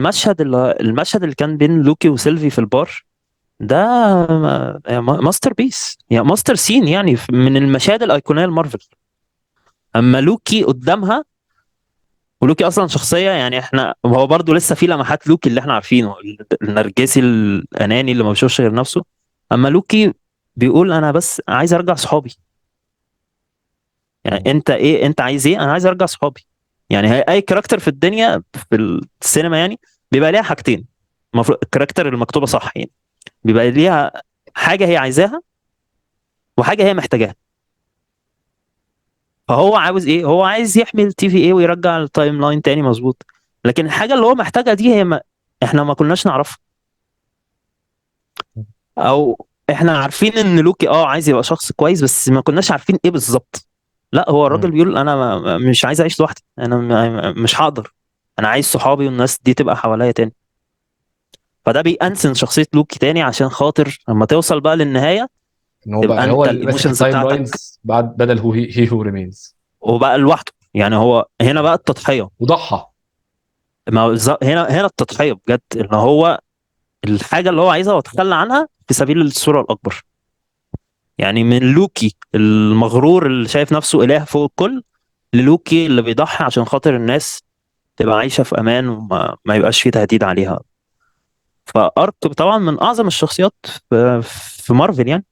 المشهد اللي كان بين لوكي وسيلفي في البار ده ماستر بيس، يعني ماستر سين، يعني من المشاهد الايقونيه لمارفل. اما لوكي قدامها، ولوكي اصلا شخصيه، يعني احنا هو برضو لسه في لمحات لوكي اللي احنا عارفينه، النرجسي الاناني اللي ما بيشوفش غير نفسه. اما لوكي بيقول انا بس عايز ارجع صحابي. يعني انت ايه، انت عايز ايه؟ انا عايز ارجع صحابي. يعني هي اي كاركتر في الدنيا في السينما يعني بيبقى ليها حاجتين. المفروض الكاركتر المكتوبه صح يعني بيبقى ليها حاجه هي عايزاها وحاجه هي محتاجاها. فهو عاوز ايه؟ هو عايز يحمي التي في ايه ويرجع التايم لاين تاني مظبوط. لكن الحاجه اللي هو محتاجها دي هي ما احنا ما كناش نعرفها. او احنا عارفين ان لوكي عايز يبقى شخص كويس، بس ما كناش عارفين ايه بالظبط. لا، هو الراجل مم. بيقول انا مش عايز اعيش لوحدي، انا مش هقدر. انا عايز صحابي والناس دي تبقى حواليا تاني. فده بيأنسن شخصية لوكي تاني عشان خاطر لما توصل بقى للنهاية ان هو تبقى بقى هو انت اللي ماسك الايموشنز التايم بتاعتك. لاينز بعد بدل هي هو ريمينز. وبقى لوحده، يعني هو هنا بقى التضحية. وضحى. ما هو هنا التضحية بجد، ان هو الحاجة اللي هو عايزها وتخلى عنها في سبيل الصورة الأكبر. يعني من لوكي المغرور اللي شايف نفسه إله فوق الكل، للوكي اللي بيضحي عشان خاطر الناس تبقى عايشة في أمان وما ما يبقاش فيه تهديد عليها. فأرك طبعا من أعظم الشخصيات في مارفل يعني.